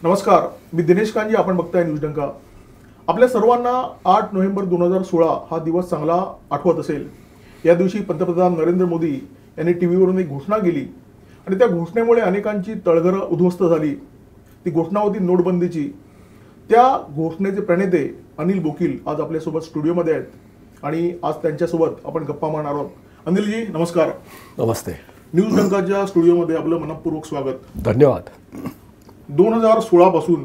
नमस्कार, मी दिनेश कांजी. आपण बघताय न्यूज डंका. आपल्या सर्वांना 8 नोव्हेंबर 2016 हा दिवस चांगला आठवत असेल. या दिवशी पंतप्रधान नरेंद्र मोदी यांनी टीव्हीवरून एक घोषणा केली आणि त्या घोषणेमुळे अनेकांची तळघरं उद्ध्वस्त झाली. ती घोषणा होती नोटबंदीची. त्या घोषणेचे प्रणेते अनिल बोकील आज आपल्यासोबत स्टुडिओमध्ये आहेत आणि आज त्यांच्यासोबत आपण गप्पा मारणार आहोत. अनिलजी नमस्कार. नमस्ते. न्यूज डंकाच्या स्टुडिओमध्ये आपलं मनपूर्वक स्वागत. धन्यवाद. 2016 पासून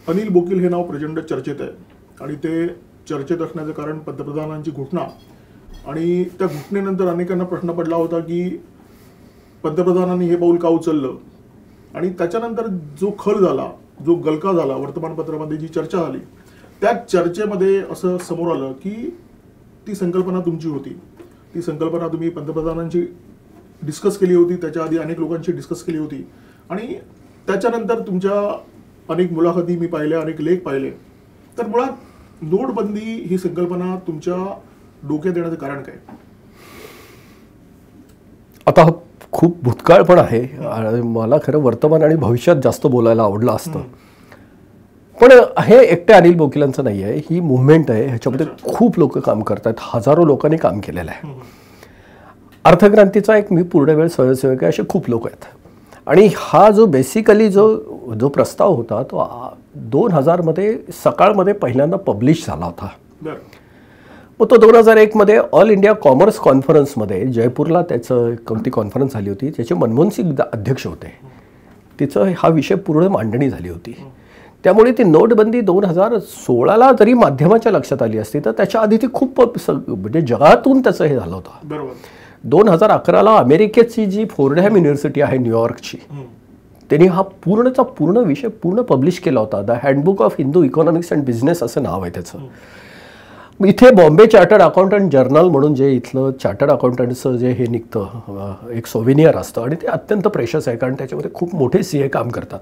अनिल बोकील हे नाव प्रचंड चर्चेत आहे आणि ते चर्चेत असण्याचं कारण पंतप्रधानांची घोषणा आणि त्या घोषणेनंतर अनेकांना प्रश्न पडला होता की पंतप्रधानांनी हे पाऊल का उचललं आणि त्याच्यानंतर जो खल झाला, जो गलका झाला, वर्तमानपत्रामध्ये जी चर्चा झाली, त्या चर्चेमध्ये असं समोर आलं की ती संकल्पना तुमची होती. ती संकल्पना तुम्ही पंतप्रधानांची डिस्कस केली होती, त्याच्या आधी अनेक लोकांशी डिस्कस केली होती आणि त्याच्यानंतर तुमच्या अनेक मुलाखती मी पाहिल्या, अनेक लेख पाहिले. तर मुळात नोटबंदी ही संकल्पना तुमच्या डोक्यात येण्याचं कारण काय? आता खूप भूतकाळ पण आहे आणि मला खरं वर्तमान आणि भविष्यात जास्त बोलायला आवडलं असतं. पण हे एकटे अनिल बोकीलांचं नाही आहे, ही मुव्हमेंट आहे. ह्याच्यामध्ये खूप लोक काम करतात, हजारो लोकांनी काम केलेलं आहे. अर्थक्रांतीचा एक मी पूर्ण वेळ स्वयंसेवक आहे, असे खूप लोक आहेत. आणि हा जो बेसिकली जो प्रस्ताव होता तो 2000 मध्ये सकाळमध्ये पहिल्यांदा पब्लिश झाला होता. मग तो 2001 मध्ये ऑल इंडिया कॉमर्स कॉन्फरन्समध्ये जयपूरला त्याचं कोणती कॉन्फरन्स झाली होती, त्याचे मनमोहन सिंग अध्यक्ष होते. तिचं हा विषय पूर्ण मांडणी झाली होती. त्यामुळे ती नोटबंदी 2016ला जरी माध्यमाच्या लक्षात आली असती तर त्याच्या आधी ती खूप म्हणजे जगातून त्याचं हे झालं होतं. 2011ला अमेरिकेची जी फोर्डहॅम युनिव्हर्सिटी आहे न्यूयॉर्कची, त्यांनी हा पूर्णचा पूर्ण विषय पूर्ण पब्लिश केला होता. The handbook of Hindu economics and business असं नाव आहे त्याचं. इथे बॉम्बे चार्टर्ड अकाउंटंट जर्नल म्हणून जे इथलं चार्टर्ड अकाउंटंटचं जे हे निघतं एक सोव्हिनियर असतं आणि ते अत्यंत प्रेशस आहे कारण त्याच्यामध्ये खूप मोठे CA काम करतात.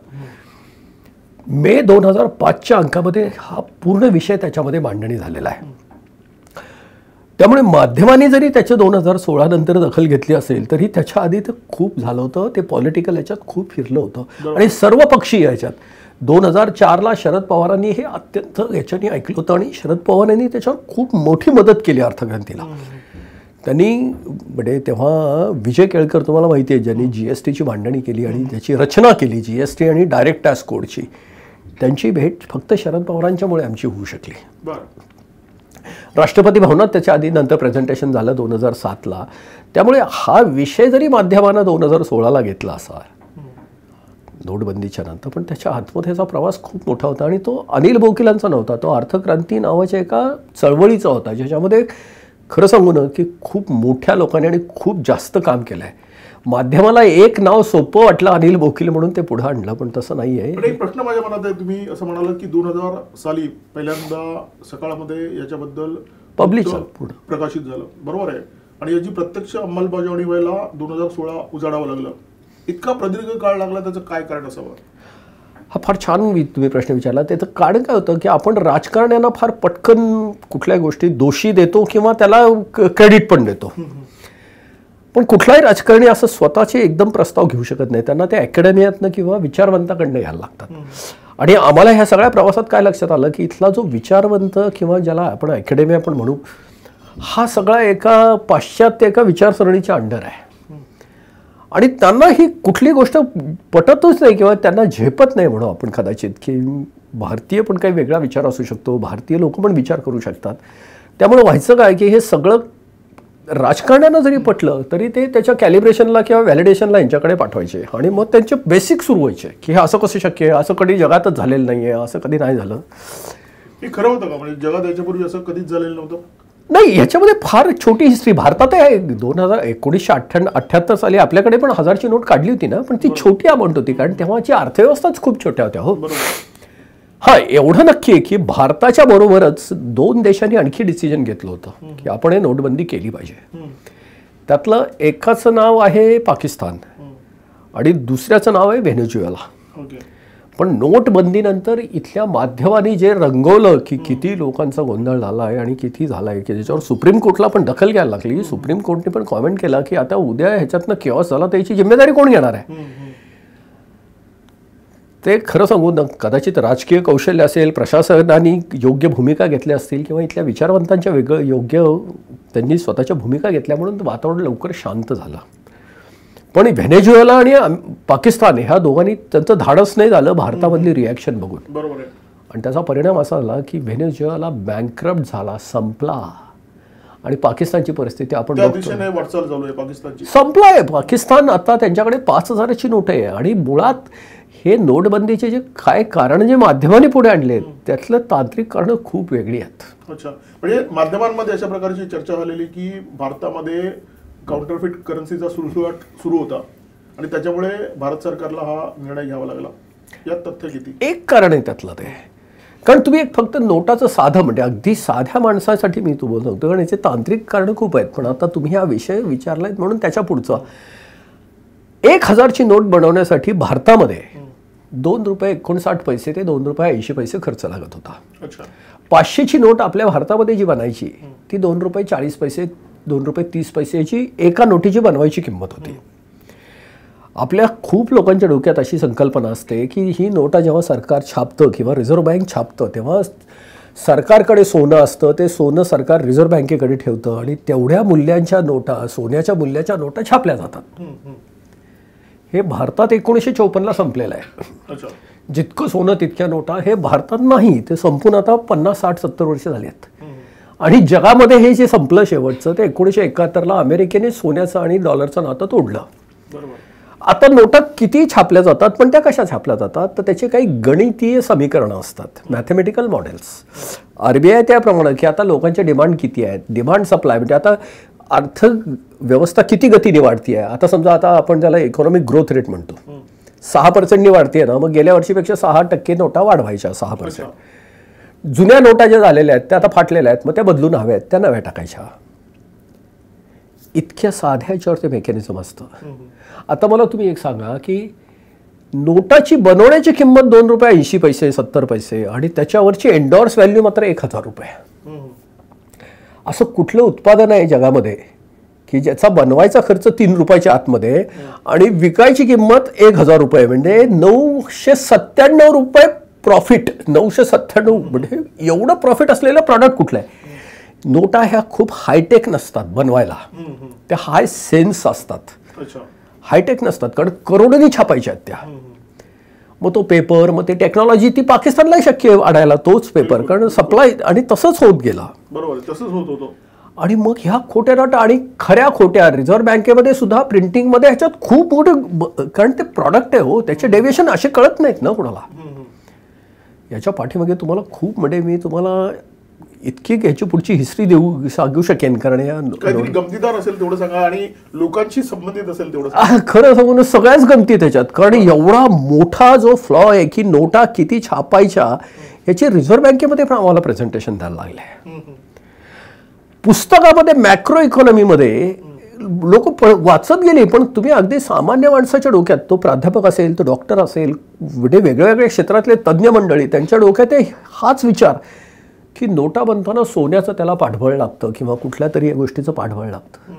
मे 2005च्या अंकामध्ये हा पूर्ण विषय त्याच्यामध्ये मांडणी झालेला आहे. त्यामुळे माध्यमांनी जरी त्याच्या 2016 नंतर दखल घेतली असेल तरी त्याच्या आधी ते खूप झालं होतं. ते पॉलिटिकल याच्यात खूप फिरलं होतं आणि सर्व पक्षीय याच्यात. 2004ला शरद पवारांनी हे अत्यंत याच्याने ऐकलं होतं आणि शरद पवारांनी त्याच्यावर खूप मोठी मदत केली अर्थक्रांतीला. त्यांनी म्हणजे तेव्हा विजय केळकर तुम्हाला माहिती आहे ज्यांनी GSTची मांडणी केली आणि त्याची रचना केली, GST आणि डायरेक्ट टॅक्स कोडची, त्यांची भेट फक्त शरद पवारांच्यामुळे आमची होऊ शकली. राष्ट्रपती भवनात त्याच्या आधी नंतर प्रेझेंटेशन झालं 2007ला. त्यामुळे हा विषय जरी माध्यमांना 2016ला घेतला असा नोटबंदीच्या नंतर, पण त्याच्या आतमध्येचा प्रवास खूप मोठा होता आणि तो अनिल बोकीलांचा नव्हता. तो अर्थक्रांती नावाच्या एका चळवळीचा होता ज्याच्यामध्ये खरं सांगू ना की खूप मोठ्या लोकांनी आणि खूप जास्त काम केलं आहे. माध्यमाला एक नाव सोपं वाटलं अनिल बोकील म्हणून ते पुढे आणलं, पण तसं नाही आहे. एक प्रश्न माझ्या मनात आहे. तुम्ही असं म्हणालात की 2000 साली पहिल्यांदा सकाळमध्ये याच्याबद्दल पब्लिश प्रकाशित झालं, बरोबर आहे, आणि याची प्रत्यक्ष अंमलबजावणी व्हायला 2016 उजाडावं लागलं. इतका प्रदीर्घ काळ लागला, त्याचं काय कारण असावं? हा फार छान तुम्ही प्रश्न विचारला. त्याचं कारण काय होतं की आपण राजकारण्यांना फार पटकन कुठल्या गोष्टी दोषी देतो किंवा त्याला क्रेडिट पण देतो. पण कुठलाही राजकारणी असं स्वतःचे एकदम प्रस्ताव घेऊ शकत नाही. त्यांना ते अकॅडमियातनं किंवा विचारवंताकडनं यायला लागतात. आणि आम्हाला ह्या सगळ्या प्रवासात काय लक्षात आलं की इथला जो विचारवंत किंवा ज्याला आपण अकॅडमी आपण म्हणू, हा सगळा एका पाश्चात्य एका विचारसरणीच्या अंडर आहे आणि त्यांना ही कुठली गोष्ट पटतच नाही किंवा त्यांना झेपत नाही म्हणू आपण कदाचित, की भारतीय पण काही वेगळा विचार असू शकतो, भारतीय लोक पण विचार करू शकतात. त्यामुळे व्हायचं काय की हे सगळं राजकारण्यांना जरी पटलं तरी ते त्याच्या कॅलिब्रेशनला किंवा व्हॅलिडेशनला यांच्याकडे पाठवायचे आणि मग त्यांचे बेसिक सुरू व्हायचे की हे असं कसं शक्य आहे, असं कधी जगातच झालेलं नाही आहे, असं कधी नाही झालं. हे खरं होतं का? म्हणजे जगात याच्यापूर्वी असं कधीच झालेलं नव्हतं? नाही, ह्याच्यामध्ये फार छोटी हिस्ट्री भारतात आहे. 1978 साली आपल्याकडे पण 1000ची नोट काढली होती ना, पण ती छोटी अमाऊंट होती कारण तेव्हाची अर्थव्यवस्थाच खूप छोट्या होत्या. हो, हा एवढं नक्की आहे की भारताच्या बरोबरच 2 देशांनी आणखी डिसिजन घेतलं होतं की आपण हे नोटबंदी केली पाहिजे. त्यातलं एकाचं नाव आहे पाकिस्तान आणि दुसऱ्याचं नाव आहे व्हेनेझुएला. पण नोटबंदीनंतर इथल्या माध्यमांनी जे रंगवलं की किती लोकांचा गोंधळ झाला आहे आणि किती झाला आहे की ज्याच्यावर सुप्रीम कोर्टला पण दखल घ्यायला लागली. सुप्रीम कोर्टने पण कॉमेंट केला की आता उद्या ह्याच्यातनं केऑस झाला त्याची जिम्मेदारी कोण घेणार आहे. ते खरं सांगू ना, कदाचित राजकीय कौशल्य असेल, प्रशासनाने योग्य भूमिका घेतल्या असतील किंवा इथल्या विचारवंतांच्या योग्य त्यांनी स्वतःच्या भूमिका घेतल्या म्हणून वातावरण लवकर शांत झालं. पण व्हेनेझुएला आणि पाकिस्तान ह्या दोघांनी त्यांचं धाडस नाही झालं भारतामधली रिॲक्शन बघून. बरोबर आहे. आणि त्याचा परिणाम असा झाला की व्हेनेझुएला बँकरप्ट झाला, संपला. आणि पाकिस्तानची परिस्थिती आपण संपला आहे. पाकिस्तान आता त्यांच्याकडे 5,000ची नोट आहे. आणि मुळात हे नोटबंदीचे जे काय कारण जे माध्यमांनी पुढे आणले त्यातलं तांत्रिक कारणं खूप वेगळी आहेत. अच्छा, म्हणजे माध्यमांमध्ये अशा प्रकारची चर्चा झालेली की भारतामध्ये काउंटरफिट करन्सीचा सुरू होता आणि त्याच्यामुळे भारत सरकारला हा निर्णय घ्यावा लागला. यात तथ्य किती? एक कारण आहे त्यातलं ते, कारण तुम्ही एक फक्त नोटाचं साधं म्हणजे अगदी साध्या माणसासाठी मी तू बोलतो कारण याचे तांत्रिक कारणं खूप आहेत. पण आता तुम्ही हा विषय विचारलाय म्हणून त्याच्या पुढचा 1,000ची नोट बनवण्यासाठी भारतामध्ये ₹2.59 ते ₹2.80 खर्च लागत होता. 500ची नोट आपल्या भारतामध्ये जी बनायची ती ₹2.40 ₹2.30ची एका नोटीची बनवायची किंमत होती. आपल्या खूप लोकांच्या डोक्यात अशी संकल्पना असते की ही नोटा जेव्हा सरकार छापतं किंवा रिझर्व्ह बँक छापतं तेव्हा सरकारकडे सोनं असतं, ते सोनं सरकार रिझर्व्ह बँकेकडे ठेवतं आणि तेवढ्या मूल्यांच्या नोटा, सोन्याच्या मूल्याच्या नोटा छापल्या जातात. हे भारतात 1954ला संपलेलं आहे. जितकं सोनं तितक्या नोटा हे भारतात नाही, ते संपून आता 50, 60, 70 वर्ष झाली आहेत. आणि जगामध्ये हे जे संपलं शेवटचं ते 1971ला अमेरिकेने सोन्याचं आणि डॉलरचं नातं तोडलं. आता नोटा किती छापल्या जातात, पण त्या कशा छापल्या जातात तर त्याचे काही गणितीय समीकरणं असतात, मॅथमॅटिकल मॉडेल्स. RBI त्याप्रमाणे की आता लोकांच्या डिमांड किती आहेत, डिमांड सप्लाय म्हणजे आता अर्थव्यवस्था किती गतीने वाढती आहे. आता समजा आता आपण ज्याला इकॉनॉमिक ग्रोथ रेट म्हणतो 6%नी वाढते ना, मग गेल्या वर्षीपेक्षा 6% नोटा वाढवायच्या. 6%. जुन्या नोटा ज्या झालेल्या आहेत त्या आता फाटलेल्या आहेत, मग त्या बदलून हव्या आहेत, त्या नव्या टाकायच्या. इतक्या साध्या याच्यावर ते मेकॅनिझम असतं. आता मला तुम्ही एक सांगा की नोटाची बनवण्याची किंमत ₹2.80 ₹70 आणि त्याच्यावरची एन्डॉर्स व्हॅल्यू मात्र ₹1,000. असं कुठलं उत्पादन आहे जगामध्ये की ज्याचा बनवायचा खर्च ₹3 आतमध्ये आणि विकायची किंमत ₹1,000 म्हणजे ₹997 प्रॉफिट. 997 म्हणजे एवढं प्रॉफिट असलेलं प्रॉडक्ट कुठलं आहे? नोटा ह्या खूप हायटेक नसतात बनवायला, त्या हाय सेन्स असतात. हायटेक नसतात कारण करोडोनी छापायच्या आहेत त्या. मग तो पेपर, मग ते टेक्नॉलॉजी ती पाकिस्तानला शक्य आणायला तोच पेपर, कारण सप्लाय आणि तसंच होत गेला. बरोबर, तसंच होत होतं. आणि मग ह्या खोट्या नोटा आणि खऱ्या खोट्या रिझर्व्ह बँकेमध्ये सुद्धा प्रिंटिंगमध्ये ह्याच्यात खूप मोठे, कारण ते प्रॉडक्ट आहे हो, त्याचे डेव्हिएशन असे कळत नाहीत ना कोणाला. याच्या पाठीमागे तुम्हाला खूप म्हणजे मी तुम्हाला इतकी ह्याची पुढची हिस्ट्री सांगू शकेन कारण या गमतीदार असेल तेवढं सांगा आणि लोकांशी संबंधित असेल तेवढं. खरं सांगून सगळ्याच गमती त्याच्यात, कारण एवढा मोठा जो फ्लॉ आहे की नोटा किती छापायच्या याची रिझर्व्ह बँकेमध्ये पण आम्हाला प्रेझेंटेशन द्यायला लागले. पुस्तकामध्ये मॅक्रो इकॉनॉमीमध्ये लोक वाचत गेली, पण तुम्ही अगदी सामान्य माणसाच्या डोक्यात, तो प्राध्यापक असेल, तो डॉक्टर असेल, वेगळ्या वेगळ्या क्षेत्रातले तज्ज्ञ मंडळी, त्यांच्या डोक्यात हाच विचार की नोटा बनताना सोन्याचं त्याला पाठबळ लागतं किंवा कुठल्या तरी गोष्टीचं पाठबळ लागतं.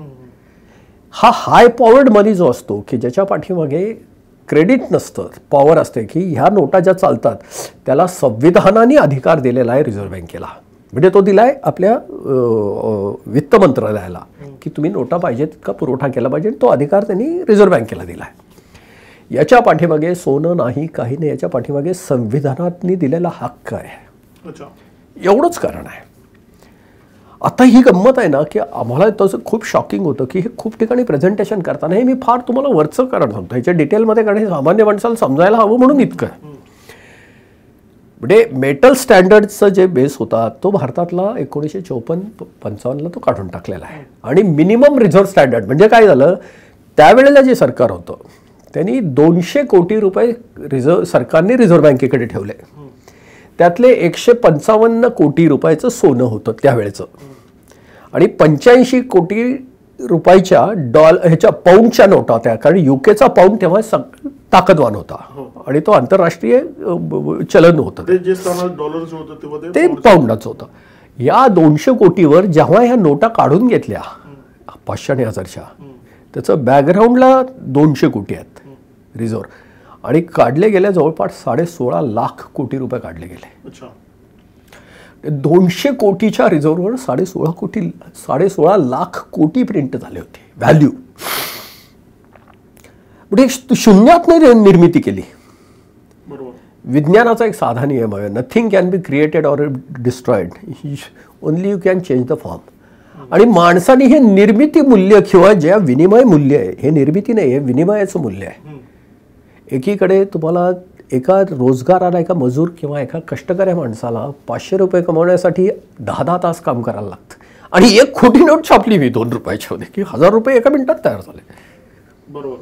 हा हाय पॉवर्ड मनी जो असतो की ज्याच्या पाठीमागे क्रेडिट नसतं, पॉवर असते की ह्या नोटा ज्या चालतात त्याला संविधानाने अधिकार दिलेला आहे रिझर्व्ह बँकेला. म्हणजे तो दिलाय आपल्या वित्त मंत्रालयाला की तुम्ही नोटा पाहिजेत का पुरवठा केला पाहिजे, तो अधिकार त्यांनी रिझर्व्ह बँकेला दिलाय. याच्या पाठीमागे सोनं नाही, काही नाही, याच्या पाठीमागे संविधानाने दिलेला हक्क आहे. एवढंच कारण आहे. आता ही गंमत आहे ना की आम्हाला तसं खूप शॉकिंग होतं की हे खूप ठिकाणी प्रेझेंटेशन करताना हे मी फार तुम्हाला वरचं कारण सांगतो, ह्याच्या डिटेलमध्ये कारण हे सामान्य माणसाला समजायला हवं म्हणून इतकं. म्हणजे मेटल स्टँडर्डचा जे बेस होता तो भारतातला 1954-55ला तो काढून टाकलेला आहे. आणि मिनिमम रिझर्व्ह स्टँडर्ड म्हणजे काय झालं, त्यावेळेला जे सरकार होतं त्यांनी ₹200 कोटी सरकारने रिझर्व्ह बँकेकडे ठेवले. त्यातले 155 कोटी रुपयाचं सोनं होतं त्यावेळेचं आणि 85 कोटी रुपयाच्या ह्याच्या पाऊंडच्या नोटा होत्या, कारण युकेचा पाऊंड तेव्हा ताकदवान होता आणि तो आंतरराष्ट्रीय चलन होतं, ते पाऊंडाचं होतं. या 200 कोटीवर जेव्हा ह्या नोटा काढून घेतल्या 500 आणि 1000च्या, त्याचं बॅकग्राऊंडला 200 कोटी आहेत रिझर्व्ह आणि काढले गेले जवळपास 16.5 लाख कोटी रुपये काढले गेले. अच्छा. 200 कोटीच्या रिझर्व्हवर 16 लाख कोटी प्रिंट झाले होते व्हॅल्यू. म्हणजे शून्यात नाही निर्मिती केली. विज्ञानाचा एक साधा नियम आहे, nothing can be created or destroyed, only you can change the form. आणि माणसाने हे निर्मिती मूल्य किंवा जे विनिमय मूल्य आहे, हे निर्मिती नाही, हे विनिमयाचं मूल्य आहे. एकीकडे तुम्हाला एका रोजगाराला, एका मजूर किंवा एका कष्टकऱ्या माणसाला 500 रुपये कमवण्यासाठी 10 तास काम करायला लागतं. आणि 1 खोटी नोट छापली मी 2 रुपयाच्या मध्ये की 1000 रुपये एका मिनिटात तयार झाले. बरोबर.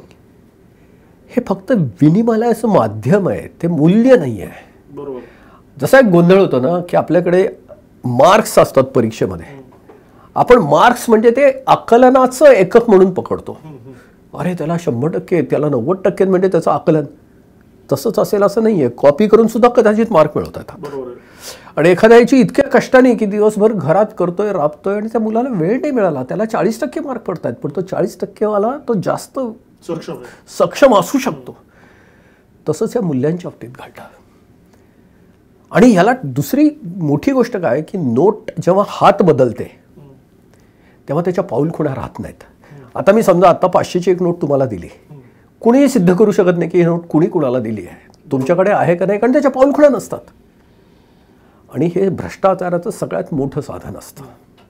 हे फक्त विनिमयाचं माध्यम आहे, ते मूल्य नाही आहे. बरोबर. जसा एक गोंधळ होतो ना की आपल्याकडे मार्क्स असतात परीक्षेमध्ये, आपण मार्क्स म्हणजे ते आकलनाचं एकक म्हणून पकडतो. अरे त्याला 100%, त्याला 90% म्हणजे त्याचं आकलन. तसंच असेल असं नाही आहे. कॉपी करून सुद्धा कदाचित मार्क मिळवता येतात. आणि एखाद्याची इतक्या कष्टाने की दिवसभर घरात करतोय, राबतोय आणि त्या मुलाला वेळ नाही मिळाला, त्याला 40% मार्क पडतात, पण तो 40% वाला तो जास्त सक्षम असू शकतो. तसंच या मूल्यांच्या बाबतीत घडलं. आणि ह्याला दुसरी मोठी गोष्ट काय की नोट जेव्हा हात बदलते तेव्हा त्याच्या पाऊलखुणा राहत नाहीत. आता मी समजा आता 500ची एक नोट तुम्हाला दिली, कुणीही सिद्ध करू शकत नाही की ही नोट कुणी कुणाला दिली आहे, तुमच्याकडे आहे का नाही, कारण त्याच्या पाऊलखुणा नसतात. आणि हे भ्रष्टाचाराचं सगळ्यात मोठं साधन असतं,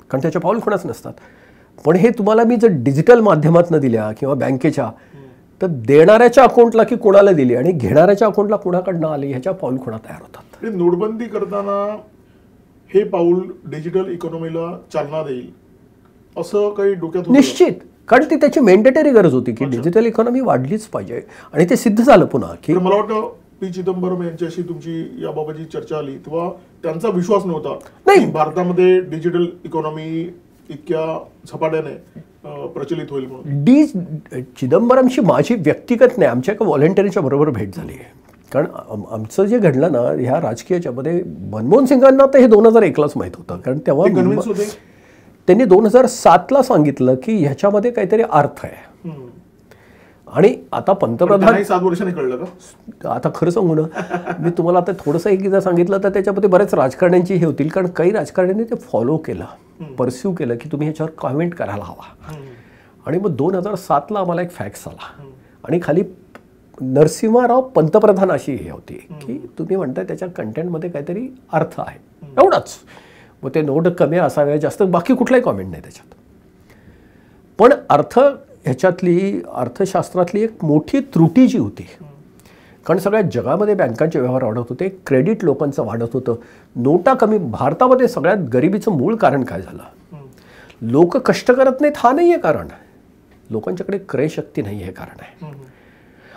कारण त्याच्या पाऊलखुणाच नसतात. पण हे तुम्हाला मी जर डिजिटल माध्यमातून दिल्या किंवा बँकेच्या, तर देणाऱ्याच्या अकाउंटला की कोणाला दिली आणि घेणाऱ्याच्या अकाउंटला कोणाकडनं आली ह्याच्या पाऊलखुणा तयार होतात. नोटबंदी करताना हे पाऊल डिजिटल इकॉनॉमीला चालना देईल असं काही डोक्यात? निश्चित, कारण ती त्याची मॅन्डेटरी गरज होती की डिजिटल इकॉनॉमी वाढलीच पाहिजे. आणि ते सिद्ध झालं पुन्हा की मला वाटतं पी चिदंबरम यांच्याशी तुमची याबाबतची चर्चा आली तेव्हा त्यांचा विश्वास नव्हता नाही भारतामध्ये डिजिटल इकॉनॉमी इतक्या झपाट्याने प्रचलित होईल म्हणून. चिदंबरमशी माझी व्यक्तिगत नाही, आमच्या एका व्हॉलेंटियरच्या बरोबर भेट झाली आहे. कारण आमचं जे घडलं ना ह्या राजकीयाच्यामध्ये, मनमोहन सिंगांना तर हे 2001लाच माहीत होतं, कारण तेव्हा त्यांनी 2007ला सांगितलं की ह्याच्यामध्ये काहीतरी अर्थ आहे. आणि आता पंतप्रधान 7 वर्षांनी कळलं का? आता खरं सांगू ना, मी तुम्हाला आता थोडंसं एकदा सांगितलं तर त्याच्यामध्ये बऱ्याच राजकारण्यांची हे होतील, कारण काही राजकारण्यांनी ते फॉलो केलं, परस्यू केलं की तुम्ही ह्याच्यावर कॉमेंट करायला हवा. आणि मग 2007ला आम्हाला एक फॅक्स आला आणि खाली नरसिंहराव पंतप्रधान अशी हे होती की तुम्ही म्हणताय त्याच्या कंटेंटमध्ये काहीतरी अर्थ आहे, एवढंच. मग ते नोट कमी असावे, जास्त बाकी कुठलाही कॉमेंट नाही त्याच्यात. पण ह्याच्यातली अर्थशास्त्रातली एक मोठी त्रुटी जी होती, कारण सगळ्या जगामध्ये बँकांचे व्यवहार वाढत होते, क्रेडिट लोकांचं वाढत होतं, नोटा कमी. भारतामध्ये सगळ्यात गरिबीचं मूळ कारण काय झालं? लोक कष्ट करत नाहीत हा नाही आहे कारण, लोकांच्याकडे क्रयशक्ती नाही हे कारण आहे.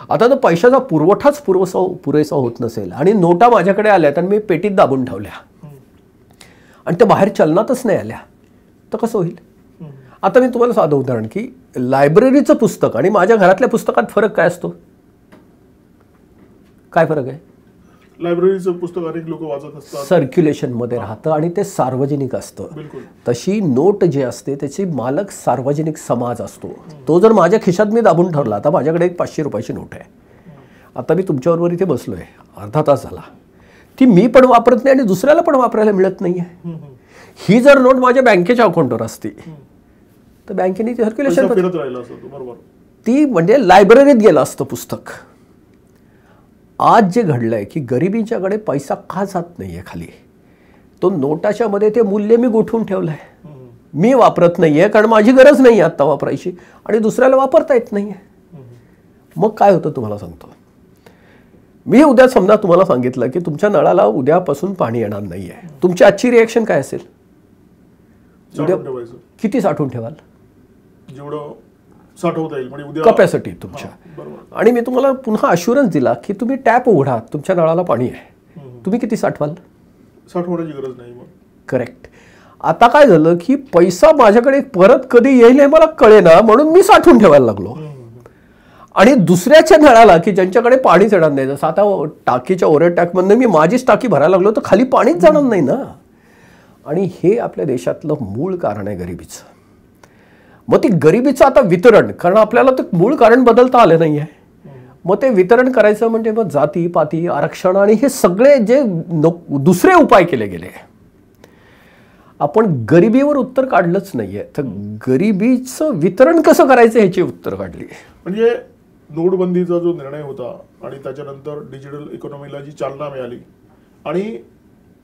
आता जर पैशाचा पुरवठाच पुरेसा होत नसेल आणि नोटा माझ्याकडे आल्यात आणि मी पेटीत दाबून ठेवल्या आणि त्या बाहेर चलनातच नाही आल्या, तर कसं होईल? आता मी तुम्हाला साधं उदाहरण की लायब्ररीचं पुस्तक आणि माझ्या घरातल्या पुस्तकात फरक काय असतो? काय फरक आहे? लायब्ररीचं पुस्तक अनेक लोक वाचत असतात, सर्क्युलेशनमध्ये राहतं आणि ते सार्वजनिक असतं. तशी नोट जे असते त्याची मालक सार्वजनिक समाज असतो. तो जर माझ्या खिशात मी दाबून ठरला, आता माझ्याकडे एक 500 रुपयाची नोट आहे, आता मी तुमच्याबरोबर इथे बसलोय, अर्धा तास झाला, ती मी पण वापरत नाही आणि दुसऱ्याला पण वापरायला मिळत नाही आहे. ही जर नोट माझ्या बँकेच्या अकाउंटवर असते तर बँकेने ती सर्क्युलेशन ती म्हणजे लायब्ररीत गेलं असतं पुस्तक. आज जे घडलंय की गरिबीच्याकडे पैसा का जात नाहीये खाली, तो नोटाच्या मध्ये ते मूल्य मी गोठवून ठेवलंय, मी वापरत नाहीये कारण माझी गरज नाही आता वापरायची आणि दुसऱ्याला वापरता येत नाहीये. मग काय होतं तुम्हाला सांगतो मी. उद्या समजा तुम्हाला सांगितलं की तुमच्या नळाला उद्यापासून पाणी येणार नाहीये, तुमची आजची रिएक्शन काय असेल? उद्या किती साठवून ठेवाल? जेवढं साठवता येईल म्हणजे उद्या कपॅसिटी तुमच्या. आणि मी तुम्हाला पुन्हा अश्युरन्स दिला की तुम्ही टॅप उघडा, तुमच्या नळाला पाणी आहे, तुम्ही किती साठवाल? साठवण्याची गरज नाही. करेक्ट. आता काय झालं की पैसा माझ्याकडे परत कधी येईल हे मला कळेना, म्हणून मी साठवून ठेवायला लागलो. आणि दुसऱ्याच्या नळाला की ज्यांच्याकडे पाणीच येणार नाही, जसं आता टाकीच्या ओव्हर टॅकमधनं मी माझीच टाकी भरायला लागलो तर खाली पाणीच जाणार नाही ना. आणि हे आपल्या देशातलं मूळ कारण आहे गरिबीचं. मग ती गरिबीचं आता वितरण, कारण आपल्याला ते मूळ कारण बदलता आलं नाही आहे. मग ते वितरण करायचं म्हणजे मग जाती पाती आरक्षण आणि हे सगळे जे दुसरे उपाय केले गेले. आपण गरिबीवर उत्तर काढलंच नाहीये, तर गरिबीचं वितरण कसं करायचं ह्याची उत्तर काढली. म्हणजे नोटबंदीचा जो निर्णय होता आणि त्याच्यानंतर डिजिटल इकॉनॉमीला जी चालना मिळाली आणि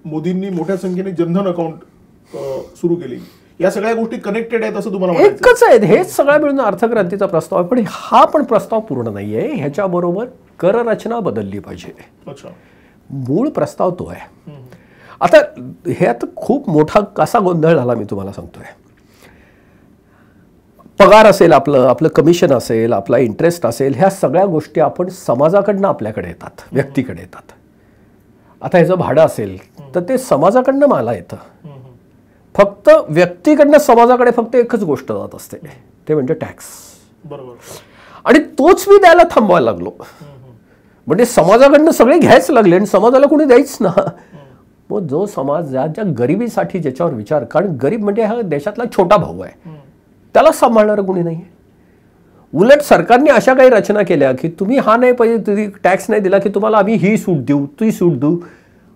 मोदींनी मोठ्या संख्येने जनधन अकाउंट सुरू केली, या सगळ्या गोष्टी कनेक्टेड आहेत असं तुम्हाला म्हणायचं? एकच आहेत, हेच सगळ्या मिळून अर्थक्रांतीचा प्रस्ताव आहे. पण हा पण प्रस्ताव पूर्ण नाहीये. ह्याच्याबरोबर कररचना बदलली पाहिजे. अच्छा. मूळ प्रस्ताव तो आहे. आता ह्यात खूप मोठा कसा गोंधळ झाला मी तुम्हाला सांगतोय. पगार असेल, आपलं कमिशन असेल, आपला इंटरेस्ट असेल, ह्या सगळ्या गोष्टी आपण समाजाकडनं आपल्याकडे येतात, व्यक्तीकडे येतात. आता ह्याचं भाडं असेल तर ते समाजाकडनं मला येतं. फक्त व्यक्तीकडनं समाजाकडे फक्त एकच गोष्ट जात असते, ते म्हणजे टॅक्स. बरोबर. आणि तोच मी द्यायला थांबवायला लागलो. म्हणजे समाजाकडनं सगळे घ्यायच लागले आणि समाजाला कोणी द्यायच ना. मग जो समाज ज्या गरिबीसाठी ज्याच्यावर विचार, कारण गरीब म्हणजे हा देशातला छोटा भाऊ आहे, त्याला सांभाळणारं कोणी नाही. उलट सरकारने अशा काही रचना केल्या की तुम्ही हा नाही पाहिजे, तुम्ही टॅक्स नाही दिला की तुम्हाला आम्ही ही सूट देऊ, ती सूट देऊ.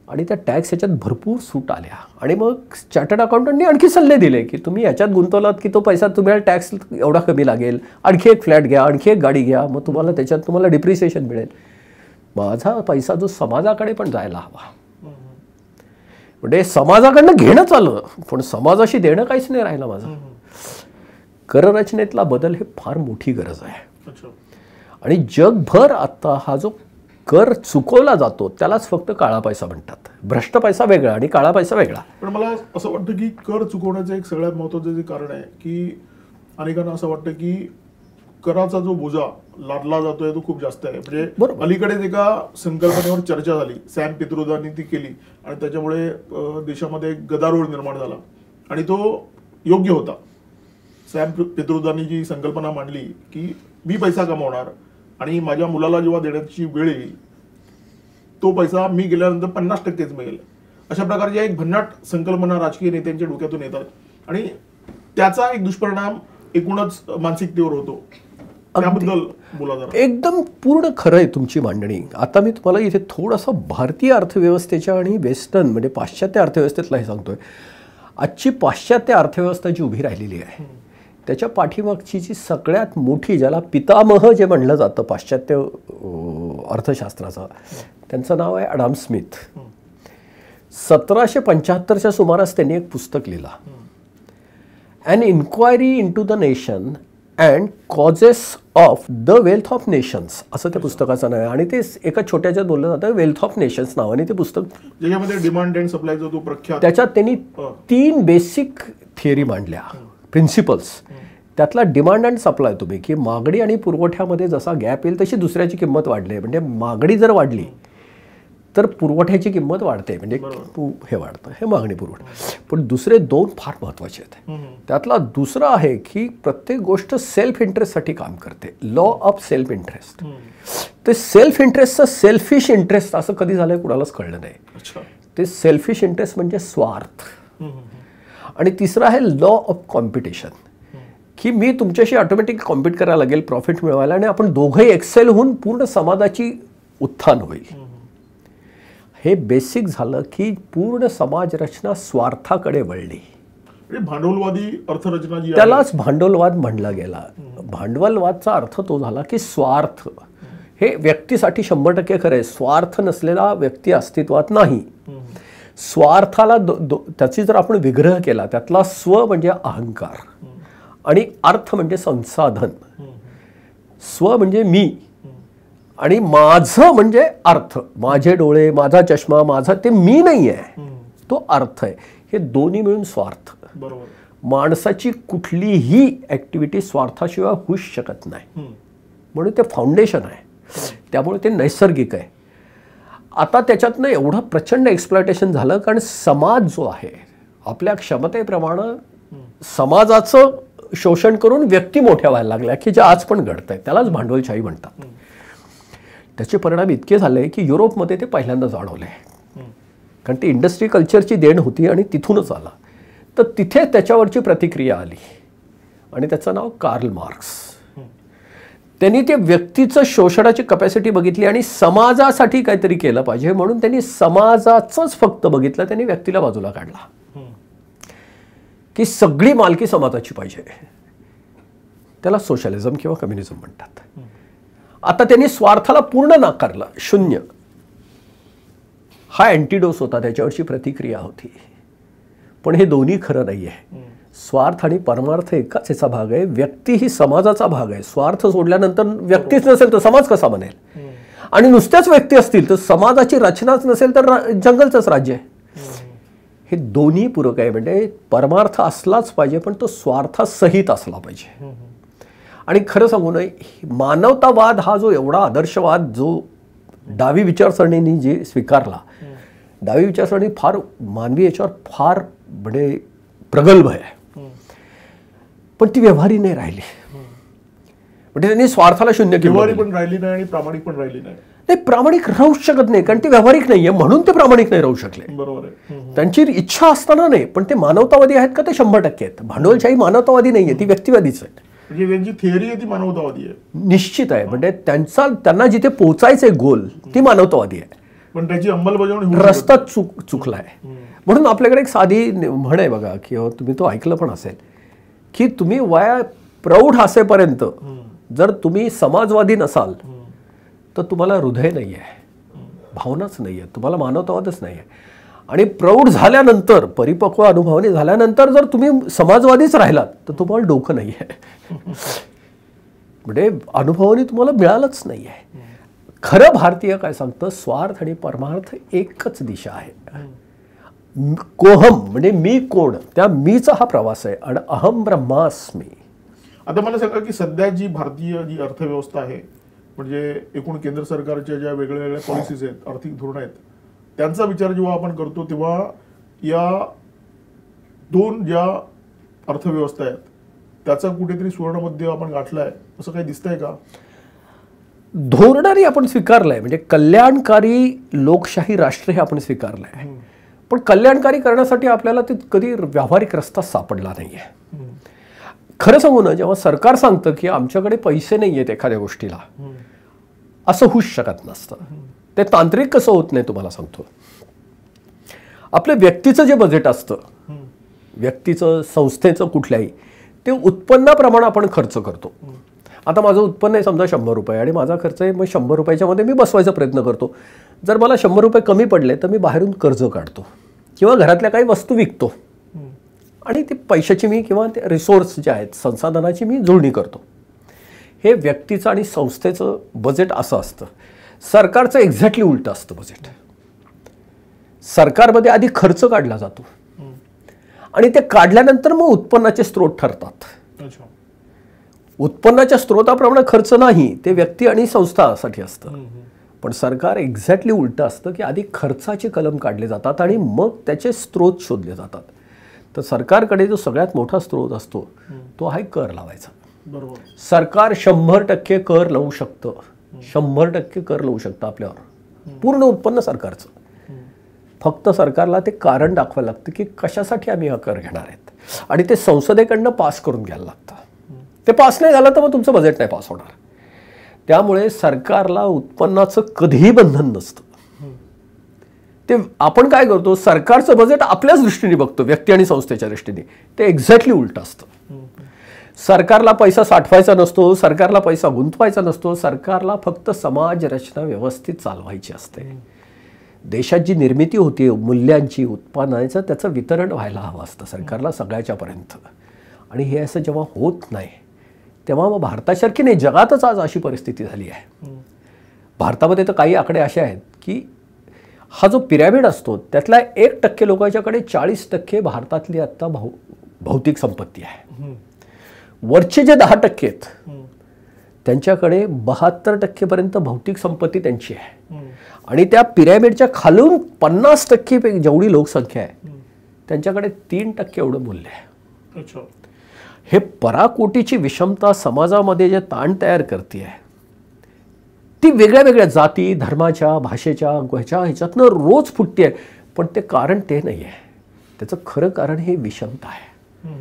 आणि त्या टॅक्स ह्याच्यात भरपूर सूट आल्या. आणि मग चार्टर्ड अकाउंटंटनी आणखी सल्ले दिले की तुम्ही याच्यात गुंतवलात की तो पैसा तुम्हाला टॅक्स एवढा कमी लागेल, आणखी एक फ्लॅट घ्या, आणखी एक गाडी घ्या, मग तुम्हाला त्याच्यात तुम्हाला डिप्रिसिएशन मिळेल. माझा पैसा जो समाजाकडे पण जायला हवा. म्हणजे समाजाकडनं घेणं चाललं, पण समाजाशी देणं काहीच नाही राहिलं माझं. कररचनेतला बदल हे फार मोठी गरज आहे. आणि जगभर आता हा जो कर चुकवला जातो त्यालाच फक्त काळा पैसा म्हणतात. भ्रष्ट पैसा वेगळा आणि काळा पैसा वेगळा. पण मला असं वाटतं की कर चुकवण्याचं एक सगळ्यात महत्त्वाचं जे कारण आहे की अनेकांना असं वाटतं की कराचा जो बोजा लादला जातोय तो खूप जास्त आहे. म्हणजे अलीकडेच एका संकल्पनेवर चर्चा झाली, सॅम पित्रोदांनी ती केली आणि त्याच्यामुळे देशामध्ये एक गदारोळ निर्माण झाला आणि तो योग्य होता. सॅम पित्रोदांनी जी संकल्पना मांडली की मी पैसा कमावणार आणि माझ्या मुलाला जेव्हा देण्याची वेळ येईल तो पैसा मी गेल्यानंतर 50%च मिळेल, अशा प्रकारच्या एक भन्नाट संकल्पना राजकीय नेत्यांच्या डोक्यातून येतात आणि त्याचा एक दुष्परिणाम एकूणच मानसिकतेवर होतो. त्याबद्दल बोला जरा. एकदम पूर्ण खरं आहे तुमची मांडणी. आता मी तुम्हाला इथे थोडंसं भारतीय अर्थव्यवस्थेच्या आणि वेस्टर्न म्हणजे पाश्चात्य अर्थव्यवस्थेतला हे सांगतोय. आजची पाश्चात्य अर्थव्यवस्था जी उभी राहिलेली आहे त्याच्या पाठीमागची जी सगळ्यात मोठी, ज्याला पितामह जे म्हणलं जातं पाश्चात्य अर्थशास्त्राचं, त्यांचं नाव आहे अॅडम स्मिथ. 1775च्या सुमारास त्यांनी एक पुस्तक लिहिलं, an inquiry into the nation and causes of the wealth of nations असं त्या पुस्तकाचं नाव आहे. आणि ते एका छोट्याच्यात बोललं जातं वेल्थ ऑफ नेशन्स नावाने ते पुस्तक. ज्याच्यामध्ये डिमांड अँड सप्लायचा जो प्रख्यात, त्याच्यात त्यांनी 3 बेसिक थिअरी मांडल्या, प्रिन्सिपल्स. त्यातला डिमांड अँड सप्लाय, तुम्ही की मागणी आणि पुरवठ्यामध्ये जसा गॅप येईल तशी दुसऱ्याची किंमत वाढली. म्हणजे मागणी जर वाढली तर पुरवठ्याची किंमत वाढते, म्हणजे हे वाढतं, हे मागणी पुरवठा. पण दुसरे 2 फार महत्त्वाचे आहेत. त्यातला दुसरा आहे की प्रत्येक गोष्ट सेल्फ इंटरेस्टसाठी काम करते, लॉ ऑफ सेल्फ इंटरेस्ट. ते सेल्फ इंटरेस्टचं सेल्फिश इंटरेस्ट असं कधी झालंय कुणालाच कळलं नाही. ते सेल्फिश इंटरेस्ट म्हणजे स्वार्थ. आणि तिसरं आहे लॉ ऑफ कॉम्पिटिशन, की मी तुमच्याशी ऑटोमॅटिक कॉम्पिट करायला लागेल प्रॉफिट मिळवायला आणि आपण दोघंही एक्सेल होऊन पूर्ण समाजाची उत्थान होईल. हे बेसिक झालं की पूर्ण समाज रचना स्वार्थाकडे वळली. भांडवलवादी अर्थरचना जी त्यालाच भांडवलवाद म्हणला गेला. भांडवलवादचा अर्थ तो झाला की स्वार्थ हे व्यक्तीसाठी 100% खरं आहे. स्वार्थ नसलेला व्यक्ती अस्तित्वात नाही. स्वार्थाला त्याची जर आपण विग्रह केला, त्यातला स्व म्हणजे अहंकार आणि अर्थ म्हणजे संसाधन. स्व म्हणजे मी आणि माझं म्हणजे अर्थ, माझे डोळे, माझा चष्मा, माझा, ते मी नाही आहे, तो अर्थ आहे. हे दोन्ही मिळून स्वार्थ. माणसाची कुठलीही ऍक्टिव्हिटी स्वार्थाशिवाय होऊच शकत नाही. म्हणून ते फाउंडेशन आहे, त्यामुळे ते नैसर्गिक आहे. आता त्याच्यातनं एवढं प्रचंड एक्सप्लॉयटेशन झालं कारण समाज जो आहे आपल्या क्षमतेप्रमाणे समाजाचं शोषण करून व्यक्ती मोठ्या व्हायला लागल्या की जे आज पण घडत आहे. त्यालाच भांडवलशाही म्हणतात. त्याचे परिणाम इतके झाले की युरोपमध्ये ते पहिल्यांदा जाणवले, कारण ती इंडस्ट्री कल्चरची देण होती आणि तिथूनच आला. तर तिथे त्याच्यावरची प्रतिक्रिया आली आणि त्याचं नाव कार्ल मार्क्स. त्यांनी ते व्यक्तीचं शोषणाची कपॅसिटी बघितली आणि समाजासाठी काहीतरी केलं पाहिजे म्हणून त्यांनी समाजाचंच फक्त बघितलं, त्यांनी व्यक्तीला बाजूला काढला की सगळी मालकी समाजाची पाहिजे. त्याला सोशलिझम किंवा कम्युनिझम म्हणतात. आता त्यांनी स्वार्थाला पूर्ण नाकारलं, शून्य. हा अँटीडोस होता, त्याच्यावरची प्रतिक्रिया होती. पण हे दोन्ही खरं नाही आहे. स्वार्थ आणि परमार्थ एकाच याचा भाग आहे. व्यक्ती ही समाजाचा भाग आहे. स्वार्थ सोडल्यानंतर व्यक्तीच नसेल तर समाज कसा बनेल? आणि नुसत्याच व्यक्ती असतील तर समाजाची रचनाच नसेल तर जंगलचंच राज्य आहे. हे दोन्ही पूरक आहे. म्हणजे परमार्थ असलाच पाहिजे पण तो स्वार्थासहित असला पाहिजे. आणि खरं सांगू नये, मानवतावाद हा जो एवढा आदर्शवाद जो डावी विचारसरणीने जे स्वीकारला, डावी विचारसरणी फार मानवी याच्यावर फार म्हणजे प्रगल्भ आहे, पण ती व्यवहारी नाही राहिली. म्हणजे त्यांनी स्वार्थाला शून्य केलं, पण राहिली नाही आणि प्रामाणिक पण राहिली नाही. नाही, प्रामाणिक राहू शकत नाही कारण ते व्यावहारिक नाहीये म्हणून ते प्रामाणिक नाही राहू शकले. बरोबर आहे. त्यांची इच्छा असताना नाही, पण ते मानवतावादी आहेत का? ते 100% आहेत. भांडवलशाही मानवतावादी नाहीये, ती व्यक्तिवादीच आहे. म्हणजे त्यांची थिअरी आहे ती मानवतावादी आहे. निश्चित आहे. म्हणजे त्यांना जिथे पोचायचंय गोल ती मानवतावादी आहे, पण त्याची अंमलबजावणी रस्ता चुकलाय. म्हणून आपल्याकडे एक साधी म्हण आहे बघा, की तुम्ही तो ऐकलं पण असेल, की तुम्ही वया प्रौढ असेपर्यंत जर तुम्ही समाजवादी नसाल तर तुम्हाला हृदय नाही आहे, भावनाच नाही आहे, तुम्हाला मानवतावादच नाही आहे. आणि प्रौढ झाल्यानंतर, परिपक्व अनुभवाने झाल्यानंतर जर तुम्ही समाजवादीच राहिलात तर तुम्हाला डोकं नाही आहे. म्हणजे अनुभवाने तुम्हाला मिळालंच नाही आहे. खरं भारतीय काय सांगतं, स्वार्थ आणि परमार्थ एकच दिशा आहे. कोहम म्हणजे मी कोण, त्या मीचा हा प्रवास आहे. आणि अहम ब्रह्मास्मी. आता मला सांगा की सध्या जी भारतीय जी अर्थव्यवस्था आहे, म्हणजे एकूण केंद्र सरकारच्या ज्या वेगळ्या वेगळ्या पॉलिसीज आहेत, आर्थिक धोरणं आहेत, त्यांचा विचार जेव्हा आपण करतो तेव्हा या दोन ज्या अर्थव्यवस्था आहेत त्याचा कुठेतरी सुवर्णमध्य आपण गाठलाय असं काही दिसतंय का? धोरणाने आपण स्वीकारलंय, म्हणजे कल्याणकारी लोकशाही राष्ट्र हे आपण स्वीकारलंय. पण कल्याणकारी करण्यासाठी आपल्याला ते कधी व्यावहारिक रस्ता सापडला नाहीये. खरं सांगू ना, जेव्हा सरकार सांगतं की आमच्याकडे पैसे नाही आहेत एखाद्या गोष्टीला, असं होऊच शकत नसतं. ते तांत्रिक कसं होत नाही तुम्हाला सांगतो. आपल्या व्यक्तीचं जे बजेट असतं, व्यक्तीचं, संस्थेचं कुठल्याही, ते उत्पन्नाप्रमाणे आपण खर्च करतो. आता माझं उत्पन्न आहे समजा 100 रुपये आणि माझा खर्च आहे मग 100 रुपयाच्या मध्ये मी बसवायचा प्रयत्न करतो. जर मला 100 रुपये कमी पडले तर मी बाहेरून कर्ज काढतो किंवा घरातल्या काही वस्तू विकतो आणि ते पैशाची मी किंवा ते रिसोर्स जे आहेत संसाधनाची मी जुळणी करतो. हे व्यक्तीचं आणि संस्थेचं बजेट असं असतं. सरकारचं एक्झॅक्टली उलटं असतं बजेट. सरकारमध्ये आधी खर्च काढला जातो आणि ते काढल्यानंतर मग उत्पन्नाचे स्रोत ठरतात. उत्पन्नाच्या स्रोताप्रमाणे खर्च नाही, ते व्यक्ती आणि संस्थासाठी असतं. पण सरकार एक्झॅक्टली उलटं असतं की आधी खर्चाचे कलम काढले जातात आणि मग त्याचे स्रोत शोधले जातात. तर सरकारकडे जो सगळ्यात मोठा स्रोत असतो तो आहे कर लावायचा. बरोबर. सरकार 100% कर लावू शकतं, 100% कर लावू शकतं आपल्यावर, पूर्ण उत्पन्न सरकारचं. फक्त सरकारला ते कारण दाखवायला लागतं की कशासाठी आम्ही हा कर घेणार आहेत आणि ते संसदेकडनं पास करून घ्यायला लागतं. ते पास नाही झालं तर मग तुमचं बजेट नाही पास होणार. त्यामुळे सरकारला उत्पन्नाचं कधीही बंधन नसतं. ते आपण काय करतो, सरकारचं बजेट आपल्याच दृष्टीने बघतो, व्यक्ती आणि संस्थेच्या दृष्टीने. ते एक्झॅक्टली उलटं असतं. सरकारला पैसा साठवायचा नसतो, सरकारला पैसा गुंतवायचा नसतो. सरकारला फक्त समाज रचना व्यवस्थित चालवायची असते. देशात जी निर्मिती होती मूल्यांची, उत्पन्नाचं, त्याचं वितरण व्हायला हवं असतं सरकारला सगळ्याच्यापर्यंत. आणि हे असं जेव्हा होत नाही तेव्हा मग भारतासारखी नाही, जगातच आज अशी परिस्थिती झाली आहे. भारतामध्ये तर काही आकडे असे आहेत की हा जो पिरॅमिड असतो त्यातला 1% लोकांच्याकडे 40% भारतातली आत्ता भौतिक संपत्ती आहे. वरचे जे 10% आहेत त्यांच्याकडे 72% पर्यंत भौतिक संपत्ती त्यांची आहे. आणि त्या पिरॅमिडच्या खालून 50% जेवढी लोकसंख्या आहे त्यांच्याकडे 3% एवढं मूल्य आहे. हे पराकोटीची विषमता समाजामध्ये जे ताण तयार करते आहे ती वेगळ्या वेगळ्या जाती, धर्माच्या, भाषेच्या, ह्याच्यातनं रोज फुटते आहे. पण ते कारण ते नाही आहे. त्याचं खरं कारण हे विषमता आहे.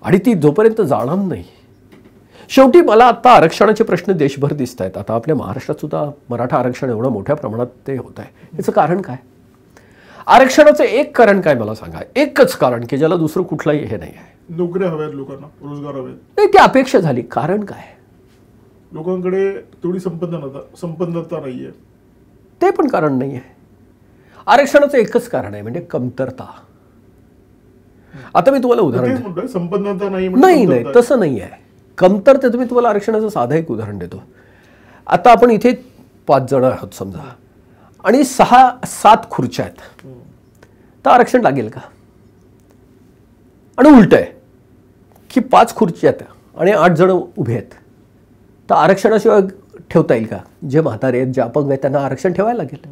आणि ती जोपर्यंत जाणार नाही, शेवटी मला आता आरक्षणाचे प्रश्न देशभर दिसत आहेत. आता आपल्या महाराष्ट्रात सुद्धा मराठा आरक्षण एवढं मोठ्या प्रमाणात ते होत आहे. याचं कारण काय? आरक्षणाचं एक कारण काय मला सांगा. एकच कारण की ज्याला दुसरं कुठलंही हे नाही आहे. नोकऱ्या हव्यात लोकांना, रोजगार हवेत. नाही, ती अपेक्षा झाली. कारण काय? लोकांकडे तेवढी संपन्नता नाहीये. ते पण कारण नाही आहे. आरक्षणाचं एकच कारण आहे, म्हणजे कमतरता. आता मी तुम्हाला उदाहरण संपन्नता नाही नाही तसं नाही आहे. कमतरता मी तुम्हाला आरक्षणाचं साधं एक उदाहरण देतो. आता आपण इथे 5 जण आहोत समजा आणि 6-7 खुर्च्या आहेत, तर आरक्षण लागेल का? आणि उलट आहे की 5 खुर्च्या आहेत आणि 8 जण उभे आहेत, तर आरक्षणाशिवाय ठेवता येईल का? जे म्हातारे आहेत, जे अपंग आहेत, त्यांना आरक्षण ठेवायला लागेल.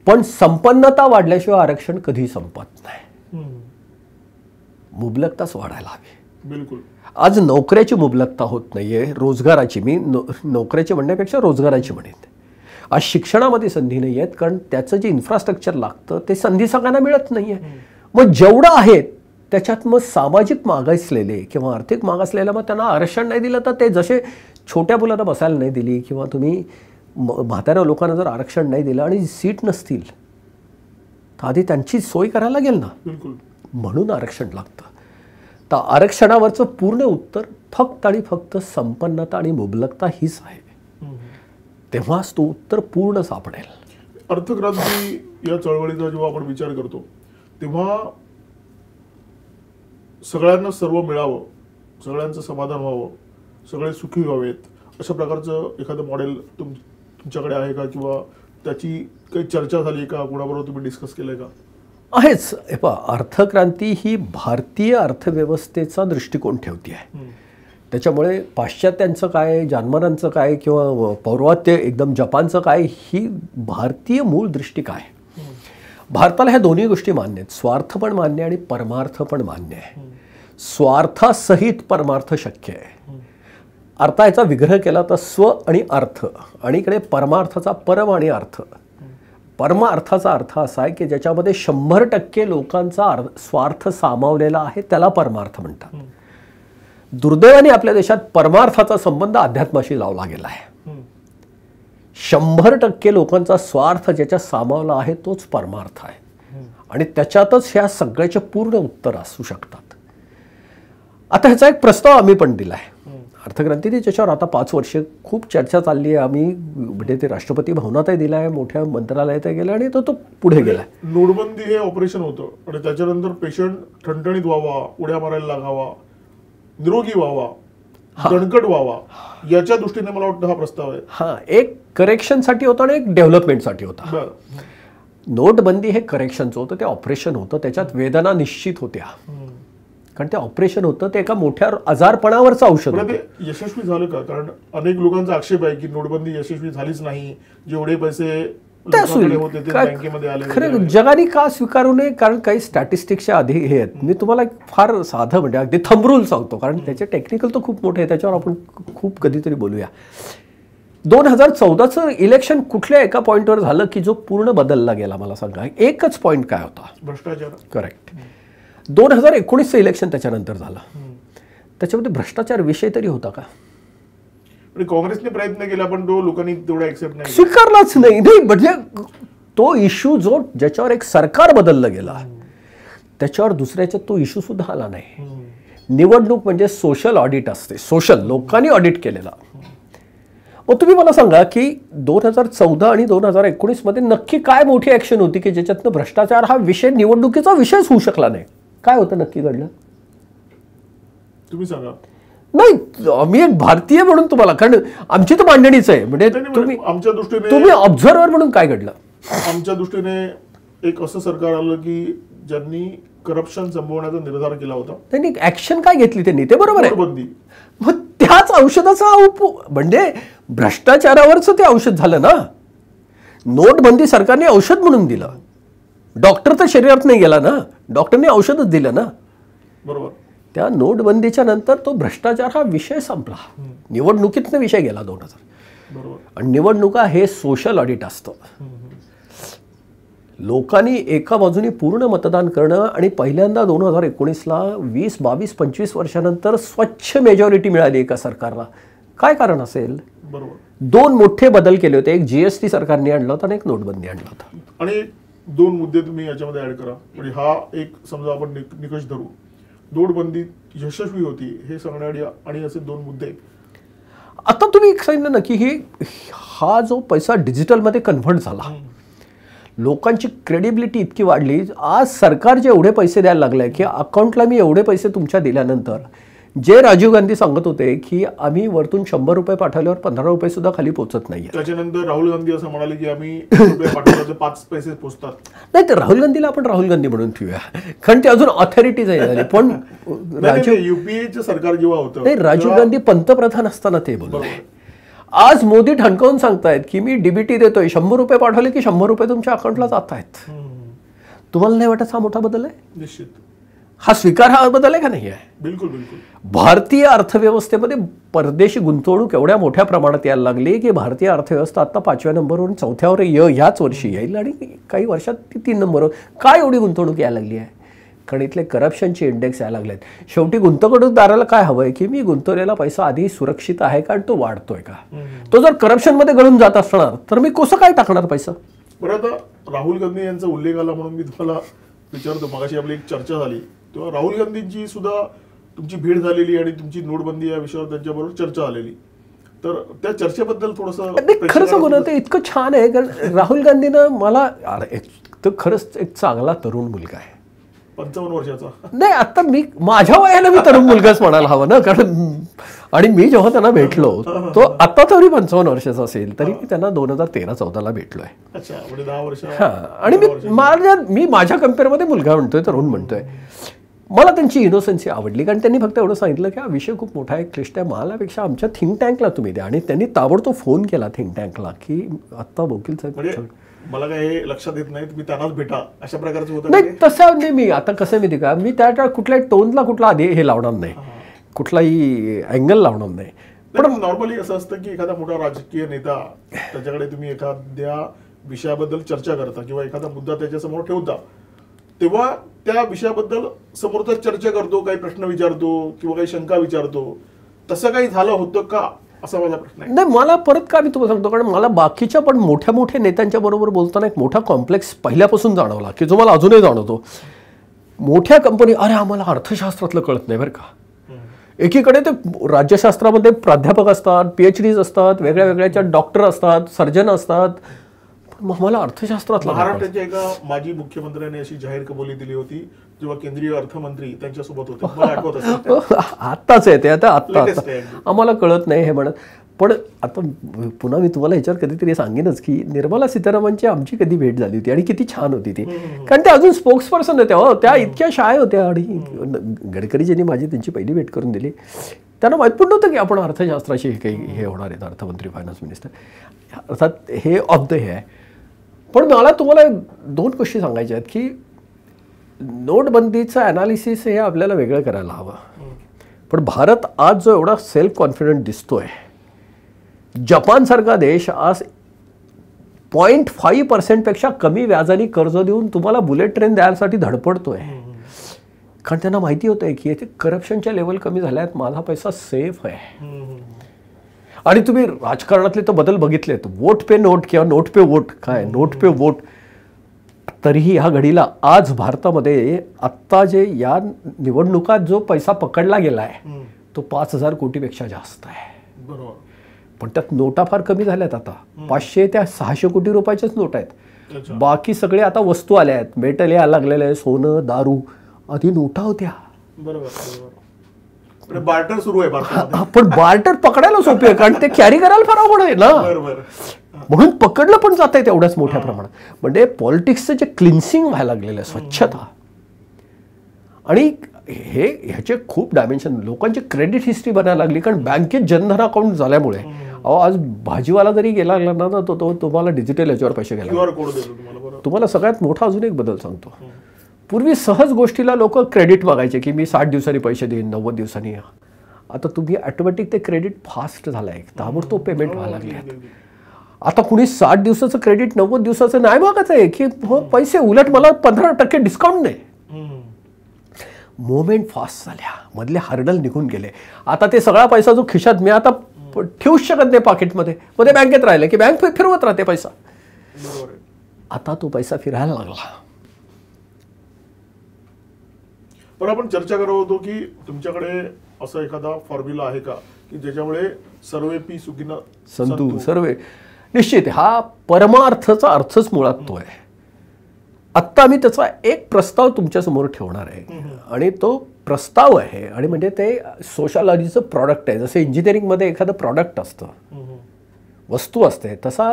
पण संपन्नता वाढल्याशिवाय आरक्षण कधी संपत नाही. मुबलकताच वाढायला हवी. बिलकुल. आज नोकऱ्याची मुबलकता होत नाहीये, रोजगाराची. मी नोकऱ्याची म्हणण्यापेक्षा रोजगाराची म्हणेन. आज शिक्षणामध्ये संधी नाही आहेत, कारण त्याचं जे इन्फ्रास्ट्रक्चर लागतं ते संधी सगळ्यांना मिळत नाहीये. मग जेवढं आहे त्याच्यात मग सामाजिक मागासलेले किंवा आर्थिक मागासलेले, मग त्यांना आरक्षण नाही दिलं तर ते जसे छोट्या मुलांना बसायला नाही दिली किंवा तुम्ही म्हाताऱ्या लोकांना जर आरक्षण नाही दिलं आणि सीट नसतील तर आधी त्यांची सोय करायला लागेल ना. बिलकुल. म्हणून आरक्षण लागतं. तर आरक्षणावरचं पूर्ण उत्तर फक्त आणि फक्त संपन्नता आणि मुबलकता हीच आहे. तेव्हाच तो उत्तर पूर्ण सापडेल. अर्थक्रांती या चळवळीचा जेव्हा आपण विचार करतो तेव्हा सगळ्यांना सर्व मिळावं, सगळ्यांचं समाधान व्हावं, सगळे सुखी व्हावेत, अशा प्रकारचं एखादं मॉडेल तुमच्याकडे आहे का? किंवा त्याची काही चर्चा झाली का? कोणाबरोबर तुम्ही डिस्कस केलंय का? आहेच. हे पहा, अर्थक्रांती ही भारतीय अर्थव्यवस्थेचा दृष्टिकोन ठेवती आहे. त्याच्यामुळे पाश्चात्यांचं काय, जर्मनांचं काय किंवा पौर्वात्य एकदम जपानचं काय, ही भारतीय मूळ दृष्टी काय. भारताला ह्या दोन्ही गोष्टी मान्य आहेत. स्वार्थ पण मान्य आणि परमार्थ पण मान्य आहे. स्वार्थासहित परमार्थ शक्य आहे. अर्थाचा विग्रह केला तर स्व आणि अर्थ, आणि इकडे परमार्थाचा परम आणि अर्थ. परमार्थाचा अर्थ असा आहे की ज्याच्यामध्ये 100% लोकांचा स्वार्थ सामावलेला आहे, त्याला परमार्थ म्हणतात. दुर्दैवाने आपल्या देशात परमार्थाचा संबंध अध्यात्माशी लावला गेला आहे. 100% लोकांचा स्वार्थ ज्याच्यात सामावला आहे तोच परमार्थ आहे, आणि त्याच्यातच ह्या सगळ्याचे पूर्ण उत्तर असू शकतात. आता ह्याचा एक प्रस्ताव आम्ही पण दिला आहे अर्थक्रांतीने, ज्याच्यावर आता 5 वर्ष खूप चर्चा चालली आहे. आम्ही म्हणजे ते राष्ट्रपती भवनातही दिला आहे, मोठ्या मंत्रालयात गेला आणि तो पुढे गेला. नोटबंदी हे ऑपरेशन होतं आणि त्याच्यानंतर पेशंट ठणठणीत व्हावा, उड्या मारायला लागावा, निरोगी व्हावा, दणकट व्हावा, याच्या दृष्टीने मला वाटतं हा प्रस्ताव आहे. हा, एक करेक्शनसाठी होता आणि एक डेव्हलपमेंटसाठी होता. नोटबंदी हे करेक्शनचं होतं, ते ऑपरेशन होतं. त्याच्यात वेदना निश्चित होत्या, कारण ते ऑपरेशन होतं, ते एका मोठ्या आजारपणावरचं औषध होतं. ते यशस्वी झालं का? कारण अनेक लोकांचा आक्षेप आहे की नोटबंदी यशस्वी झालीच नाही, जेवढे पैसे होते ते बँकेमध्ये आले. खरं जगाने का स्वीकारू नये? कारण काही स्टॅटिस्टिक्सच्या आधी हे आहेत. मी तुम्हाला फार साधं म्हणजे अगदी थंब रूल सांगतो, कारण त्याचे टेक्निकल तर खूप मोठे आहे, त्याच्यावर आपण खूप कधीतरी बोलूया. 2014चं इलेक्शन कुठल्या एका पॉईंटवर झालं की जो पूर्ण बदलला गेला. मला सांगा एकच पॉईंट काय होता? भ्रष्टाचार. करेक्ट. 2019चं इलेक्शन त्याच्यानंतर झालं, त्याच्यामध्ये भ्रष्टाचार विषय तरी होता का? काँग्रेसने प्रयत्न केला पण तो लोकांनी तेवढा एक्सेप्ट नाही, स्वीकारलाच नाही. म्हणजे तो इश्यू जो ज्याच्यावर एक सरकार बदललं गेला त्याच्यावर दुसऱ्याचा तो इश्यू सुद्धा आला नाही. निवडणूक म्हणजे सोशल ऑडिट असते, सोशल लोकांनी ऑडिट केलेला. मग तुम्ही मला सांगा की 2014 आणि 2019 मध्ये नक्की काय मोठी ऍक्शन होती की ज्याच्यातनं भ्रष्टाचार हा विषय निवडणुकीचा विषयच होऊ शकला नाही? काय होतं नक्की घडलं? तुम्ही सांगा. नाही, मी एक भारतीय म्हणून तुम्हाला, कारण आमची तर मांडणीच आहे. म्हणजे तुम्ही आमच्या दृष्टीने, तुम्ही ऑब्झर्वर म्हणून काय घडलं? आमच्या दृष्टीने एक असं सरकार आलं की ज्यांनी करप्शन संपवण्याचा निर्धार केला होता. त्यांनी ऍक्शन काय घेतली त्यांनी, ते बरोबर आहे. नोटबंदी. मग त्याच औषधाचा म्हणजे भ्रष्टाचारावरच ते औषध झालं ना. नोटबंदी सरकारने औषध म्हणून दिलं. डॉक्टर तर शरीरात नाही गेला ना, डॉक्टरने औषधच दिलं ना. बरोबर. त्या नोटबंदीच्या नंतर तो भ्रष्टाचार हा विषय संपला, निवडणुकीतनं विषय गेला 2000. बरोबर. आणि निवडणुका हे सोशल ऑडिट असतं. लोकांनी एका बाजूने पूर्ण मतदान करणं आणि पहिल्यांदा 2019ला 20, 22, 25 वर्षानंतर स्वच्छ मेजॉरिटी मिळाली एका सरकारला. काय कारण असेल? बरोबर. 2 मोठे बदल केले होते. एक जीएसटी सरकारने आणला होता आणि एक नोटबंदी आणला होता. आणि 2 मुद्दे तुम्ही याच्यामध्ये ऍड करा. म्हणजे हा एक समजा आपण निकष धरू, नोटबंदी यशस्वी होती हे सांगणारे आणि असे 2 मुद्दे. आता तुम्ही सांगितलं ना की हा जो पैसा डिजिटलमध्ये कन्व्हर्ट झाला, लोकांची क्रेडिबिलिटी इतकी वाढली. आज सरकार जे एवढे पैसे द्यायला लागले की अकाउंटला मी एवढे पैसे तुमच्या दिल्यानंतर जे राजीव गांधी सांगत होते की आम्ही वरतून 100 रुपये पाठवल्यावर 15 रुपये सुद्धा खाली पोहोचत नाहीये. त्याच्यानंतर राहुल गांधी असं म्हणाले की आम्ही रुपये पाठवल्यावर 5 पैसे पोहोचतात. नाही, तर राहुल गांधीला आपण राहुल गांधी म्हणून ठेवूया, कारण ते अजून ऑथॉरिटीज झाली. पण युपीएचं सरकार जेव्हा होतं, नाही, राजीव गांधी पंतप्रधान असताना ते बोलले. आज मोदी ठणकावून सांगतायत की मी डीबीटी देतोय, 100 रुपये पाठवले की 100 रुपये तुमच्या अकाउंटला जात आहेत. तुम्हाला नाही वाटत हा मोठा बदल आहे? निश्चित. हा स्वीकार हा बदल आहे का नाही आहे? बिलकुल बिलकुल. भारतीय अर्थव्यवस्थेमध्ये परदेशी गुंतवणूक एवढ्या मोठ्या प्रमाणात यायला लागली की भारतीय अर्थव्यवस्था आता 5व्या नंबरवरून 4थ्यावर ह्याच वर्षी येईल आणि काही वर्षात ती 3 नंबरवर. काय एवढी गुंतवणूक यायला लागली आहे? कारण इथले करप्शनचे इंडेक्स यायला लागलेत. शेवटी गुंतवणूकदाराला काय हवंय की मी गुंतवलेला पैसा आधी सुरक्षित आहे कारण तो वाढतोय का? तो जर करप्शनमध्ये गळून जात असणार तर मी कसं काय टाकणार पैसा? बरं, आता राहुल गांधी यांचा उल्लेख आला म्हणून मी तुम्हाला विचारतो. मगाशी आपली एक चर्चा झाली तेव्हा राहुल गांधींची सुद्धा तुमची भेट झालेली आणि तुमची नोटबंदी या विषयावर त्यांच्याबरोबर चर्चा झालेली. तर त्या चर्चेबद्दल थोडंसं खरं सांगू ना, ते इतकं छान आहे कारण राहुल गांधीनं मला तो खरंच एक चांगला तरुण मुलगा आहे. 55 वर्षाचा. नाही, आता मी माझ्या वयाला मी तरुण मुलगाच म्हणायला हवं ना, कारण आणि मी जेव्हा त्यांना भेटलो तो आता तरी 55 वर्षाचा असेल, तरी मी त्यांना 2013-14ला भेटलोय. अच्छा, म्हणजे 10 वर्ष. हा, आणि मी माझ्या कम्पेअरमध्ये मुलगा म्हणतोय, तरुण म्हणतोय. मला त्यांची इनोसन्सी आवडली कारण त्यांनी फक्त एवढं सांगितलं की हा विषय खूप मोठा आहे, क्लिष्ट आहे, मलापेक्षा आमच्या थिंक टँकला तुम्ही द्या. आणि त्यांनी ताबडतोब फोन केला थिंक टँकला की आत्ता वकील साहेब. मला काय हे लक्षात येत नाही, तुम्ही त्यांनाच भेटा अशा प्रकारचं होतं. नाही, तसं नाही. मी आता कसं माहिती का, मी त्या कुठल्या टोनला कुठला आधी हे लावणार नाही, कुठलाही अँगल लावणार नाही. पण नॉर्मली असं असतं की एखादा मोठा राजकीय नेता त्याच्याकडे तुम्ही एखाद्या विषयाबद्दल चर्चा करता किंवा एखादा मुद्दा त्याच्यासमोर ठेवता तेव्हा त्या विषयाबद्दल समोरचा चर्चा करतो, काही प्रश्न विचारतो किंवा काही शंका विचारतो. तसं काही झालं होतं का असा माझा प्रश्न आहे. नाही, मला परत का मी तुम्हाला सांगतो, कारण मला बाकीच्या पण मोठ्या मोठ्या नेत्यांच्या बरोबर बोलताना एक मोठा कॉम्प्लेक्स पहिल्यापासून जाणवला की जो मला अजूनही जाणवतो. मोठ्या कंपनी, अरे आम्हाला अर्थशास्त्रातलं कळत नाही बरं का. एकीकडे ते राज्यशास्त्रामध्ये प्राध्यापक असतात, PhDs असतात, वेगळ्या वेगळ्याच्या डॉक्टर असतात, सर्जन असतात, मला अर्थशास्त्रातलं. महाराष्ट्राच्या एका माजी मुख्यमंत्र्यांनी अशी जाहीर कबुली दिली होती जेव्हा केंद्रीय अर्थमंत्री त्यांच्यासोबत होते, मला आठवत असेल. आत्ताच आहे ते, आता आम्हाला कळत नाही हे म्हणत. पण आता पुन्हा मी तुम्हाला ह्याच्यावर कधीतरी सांगेनच की निर्मला सीतारामनची आमची कधी भेट झाली होती आणि किती छान होती ती. कारण त्या अजून स्पोक्स पर्सन होत्या, त्या इतक्या शाय होत्या. आणि गडकरी ज्यांनी माझी त्यांची पहिली भेट करून दिली, त्यांना माहीत पण नव्हतं की आपण अर्थशास्त्राशी काही हे होणार आहेत, अर्थमंत्री, फायनान्स मिनिस्टर. अर्थात हे ऑफ द हे आहे. पण मला तुम्हाला 2 गोष्टी सांगायच्या आहेत की नोटबंदीचं ॲनालिसिस हे आपल्याला वेगळं करायला हवं. पण भारत आज जो एवढा सेल्फ कॉन्फिडंट दिसतोय, जपानसारखा देश आज 0.5% कमी व्याजाने कर्ज देऊन तुम्हाला बुलेट ट्रेन द्यायसाठी धडपडतोय. कारण त्यांना माहिती होतंय की येथे करप्शनच्या लेवल कमी झाल्या आहेत, माझा पैसा सेफ आहे. आणि तुम्ही राजकारणातले तो बदल बघितलेत, वोट पे नोट किंवा नोट पे वोट, काय नोट पे वोट. तरीही ह्या घडीला आज भारतामध्ये आत्ता जे या निवडणुकात जो पैसा पकडला गेलाय तो 5,000 कोटीपेक्षा जास्त आहे. बरोबर. पण त्यात नोटा फार कमी झाल्यात. आता 500 त्या 600 कोटी रुपयाच्याच नोट आहेत. बाकी सगळे आता वस्तू आल्या आहेत, मेटल यायला लागलेलं आहे, सोनं, दारू. आधी नोटा होत्या. बरोबर. बार्टर सुरू आहे. पण बार्टर पकडायला सोपे आहे कारण ते कॅरी करायला फार अवघड आहे ना, म्हणून पकडलं पण जात आहे तेवढ्याच मोठ्या प्रमाणात. म्हणजे पॉलिटिक्सचं जे क्लिन्सिंग व्हायला लागलेलं आहे, स्वच्छता. आणि ह्याचे खूप डायमेन्शन, लोकांची क्रेडिट हिस्ट्री बनायला लागली. कारण बँकेत जनधन अकाउंट झाल्यामुळे आज भाजीवाला जरी गेला ना तो तुम्हाला डिजिटल याच्यावर पैसे घ्यायला. तुम्हाला सगळ्यात मोठा अजून एक बदल सांगतो. पूर्वी सहज गोष्टीला लोक क्रेडिट मागायचे की मी 60 दिवसांनी पैसे देईन, 90 दिवसांनी. आता तुम्ही ऑटोमॅटिक ते क्रेडिट फास्ट झालंय, ताबडतोब पेमेंट व्हायला लागले. आता कुणी 60 दिवसाचं क्रेडिट 90 दिवसाचं नाही मागत आहे की पैसे, उलट मला 15% डिस्काउंट नाही. मोमेंट फास्ट झाल्या, मधले हर्डल निघून गेले. आता ते सगळा पैसा जो खिशात मी आता ठेवूच शकत नाही पॉकेटमध्ये, मध्ये बँकेत राहिले की बँक फिरवत राहते पैसा. आता तो पैसा फिरायला लागला. पण आपण चर्चा करत होतो की तुमच्याकडे असा एखादा फॉर्म्युला आहे का की ज्याच्यामुळे सर्वेपी सुखिनः संतु सर्वे. निश्चित हा परमार्थाचा अर्थच मुळात तो आहे. आत्ता मी त्याचा एक प्रस्ताव तुमच्यासमोर ठेवणार आहे आणि तो प्रस्ताव आहे आणि म्हणजे ते सोशलॉजीचं प्रॉडक्ट आहे. जसं इंजिनिअरिंगमध्ये एखादं प्रॉडक्ट असतं, वस्तू असते, तसा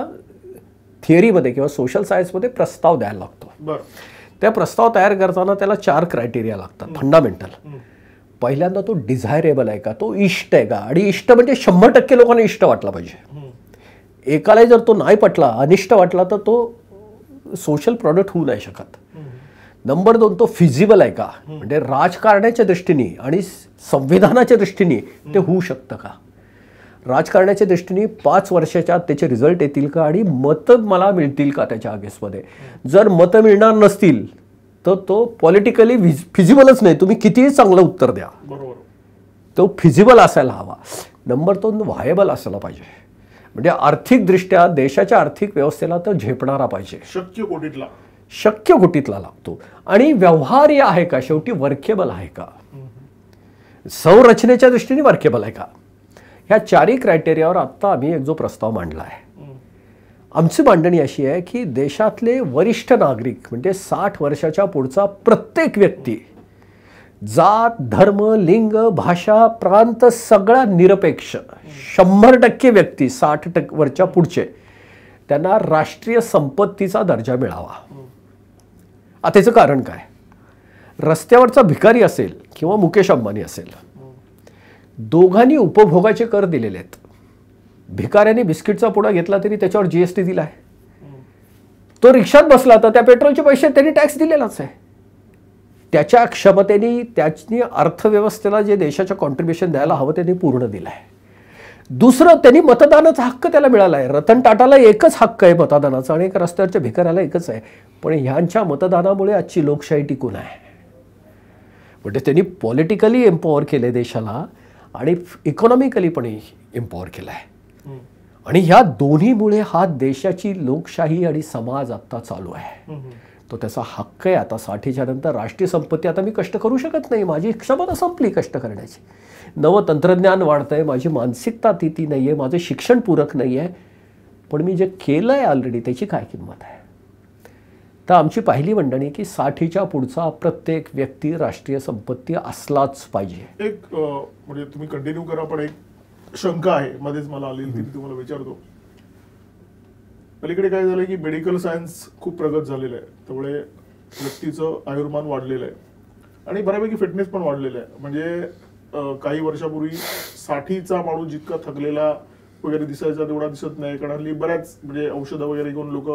थिअरीमध्ये किंवा सोशल सायन्समध्ये प्रस्ताव द्यायला लागतो. त्या प्रस्ताव तयार करताना त्याला 4 क्रायटेरिया लागतात फंडामेंटल. पहिल्यांदा तो डिझायरेबल आहे का, तो इष्ट आहे का. आणि इष्ट म्हणजे 100% लोकांना इष्ट वाटला पाहिजे. एकालाही जर तो नाही पटला, अनिष्ट वाटला, तर तो सोशल प्रॉडक्ट होऊ नाही शकत. नंबर 2, तो फिजिबल आहे का, म्हणजे राजकारणाच्या दृष्टीने आणि संविधानाच्या दृष्टीने ते होऊ शकतं का. राजकारणाच्या दृष्टीने 5 वर्षाच्या त्याचे रिझल्ट येतील का आणि मतं मला मिळतील का त्याच्या अगेन्स्टमध्ये. जर मतं मिळणार नसतील तर तो पॉलिटिकली फिजिबलच नाही, तुम्ही कितीही चांगलं उत्तर द्या. तो फिजिबल असायला हवा. नंबर 2, व्हायबल असायला पाहिजे, म्हणजे आर्थिकदृष्ट्या देशाच्या आर्थिक व्यवस्थेला तर झेपणारा पाहिजे. शक्य कोटीतला लागतो. आणि व्यवहार्य आहे का, शेवटी वर्केबल आहे का, संरचनेच्या दृष्टीने वर्केबल आहे का. ह्या 4 क्रायटेरियावर आत्ता आम्ही एक जो प्रस्ताव मांडला आहे. आमची मांडणी अशी आहे की देशातले वरिष्ठ नागरिक म्हणजे 60 वर्षाच्या पुढचा प्रत्येक व्यक्ती, जात, धर्म, लिंग, भाषा, प्रांत सगळा निरपेक्ष 100% व्यक्ती 60 वरच्या पुढचे, त्यांना राष्ट्रीय संपत्तीचा दर्जा मिळावा. आता त्याचं कारण काय. रस्त्यावरचा भिकारी असेल किंवा मुकेश अंबानी असेल, दोघांनी उपभोगाचे कर दिलेले आहेत. भिकाऱ्याने बिस्किटचा पुडा घेतला तरी त्याच्यावर GST दिला आहे. तो रिक्षात बसला तर त्या पेट्रोलचे पैसे त्यांनी टॅक्स दिलेलाच आहे. त्याच्या क्षमतेने त्याची अर्थव्यवस्थेला जे देशाचं कॉन्ट्रीब्युशन द्यायला हवं त्यांनी पूर्ण दिलं आहे. दुसरं, त्यांनी मतदानाचा हक्क त्याला मिळाला आहे. रतन टाटाला एकच हक्क आहे मतदानाचा आणि एका रस्त्यावरच्या भिकाऱ्याला एकच आहे. पण ह्यांच्या मतदानामुळे आजची लोकशाही टिकून आहे. म्हणजे त्यांनी पॉलिटिकली एम्पॉवर केले देशाला आणि इकॉनॉमिकली पण एम्पॉवर केला आहे. आणि ह्या दोन्हीमुळे हा देशाची लोकशाही आणि समाज आत्ता चालू आहे. तो त्याचा हक्क आहे. आता 60च्या नंतर राष्ट्रीय संपत्ती, आता मी कष्ट करू शकत नाही, माझी क्षमता संपली कष्ट करण्याची. नवं तंत्रज्ञान वाढतंय, माझी मानसिकता ती नाही आहे, माझं शिक्षण पूरक नाही आहे, पण मी जे केलं आहे ऑलरेडी त्याची काय किंमत आहे. तर आमची पहिली मांडणी की 60च्या पुढचा प्रत्येक व्यक्ती राष्ट्रीय संपत्ती असलाच पाहिजे. एक म्हणजे तुम्ही कंटिन्यू करा, पण एक शंका आहे मध्येच मला आलेली, ती तुम्हाला विचारतो. पलीकडे काय झालं की मेडिकल सायन्स खूप प्रगत झालेलं आहे, त्यामुळे व्यक्तीचं आयुर्मान वाढलेलं आहे आणि बऱ्यापैकी फिटनेस पण वाढलेलं आहे. म्हणजे काही वर्षापूर्वी 60चा माणूस जितका थकलेला वगैरे दिसायचा तेवढा दिसत नाही. कारण हल्ली बऱ्याच म्हणजे औषधं वगैरे घेऊन लोक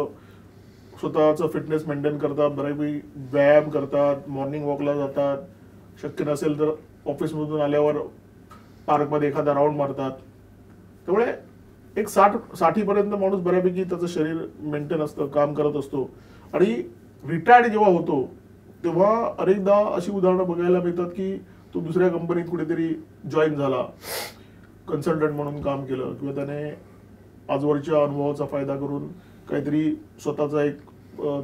स्वतःचं फिटनेस मेंटेन करतात, बऱ्यापैकी व्यायाम करतात, मॉर्निंग वॉकला जातात, शक्य नसेल तर ऑफिसमधून आल्यावर पार्कमध्ये एखादा राऊंड मारतात. त्यामुळे एक 60 पर्यंत माणूस बऱ्यापैकी त्याचं शरीर मेंटेन असतं, काम करत असतो. आणि रिटायर्ड जेव्हा होतो तेव्हा अनेकदा अशी उदाहरणं बघायला मिळतात की तो दुसऱ्या कंपनीत कुठेतरी जॉईन झाला, कन्सल्टंट म्हणून काम केलं किंवा त्याने आजवरच्या अनुभवाचा फायदा करून काहीतरी स्वतःचा एक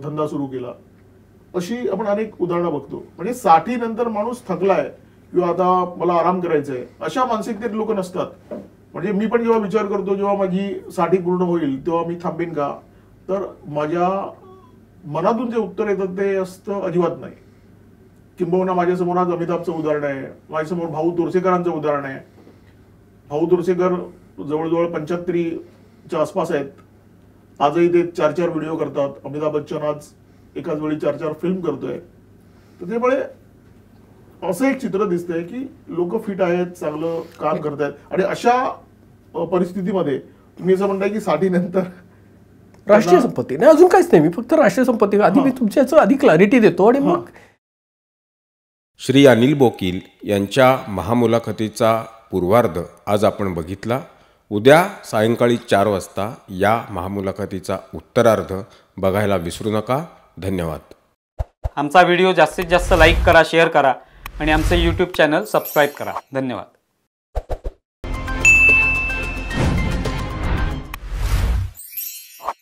धंदा सुरू केला. अशी आपण अनेक उदाहरणं बघतो. म्हणजे 60 नंतर माणूस थकलाय किंवा आता मला आराम करायचा आहे अशा मानसिकतेत लोक नसतात. म्हणजे मी पण जेव्हा विचार करतो जेव्हा माझी 60 पूर्ण होईल तेव्हा मी थांबेन का, तर माझ्या मनातून जे उत्तर येतं ते असतं अजिबात नाही. किंबहुना माझ्यासमोर आज अमिताभचं उदाहरण आहे, माझ्यासमोर भाऊ तोरसेकरांचं उदाहरण आहे. भाऊ तोरसेकर जवळजवळ 75च्या आसपास आहेत. आजही ते 4-4 व्हिडिओ करतात. अमिताभ बच्चन आज एकाच वेळी 4-4 फिल्म करतोय. तर त्यामुळे असं एक चित्र दिसतंय की लोक फिट आहेत, चांगलं काम करतायत. आणि अशा परिस्थितीमध्ये तुम्ही असं म्हणताय की 60 नंतर राष्ट्रीय संपत्ती नाही, अजून काहीच नाही. मी फक्त राष्ट्रीय संपत्ती आधी मी तुमच्या आधी क्लॅरिटी देतो आणि मग. श्री अनिल बोकील यांच्या महामुलाखतीचा पूर्वार्ध आज आपण बघितला. उद्या सायंकाळी 4 वाजता या महामुलाखतीचा उत्तरार्ध बघायला विसरू नका. धन्यवाद. आमचा व्हिडिओ जास्तीत जास्त लाईक करा, शेअर करा आणि आमचे यूट्यूब चॅनल सबस्क्राईब करा. धन्यवाद.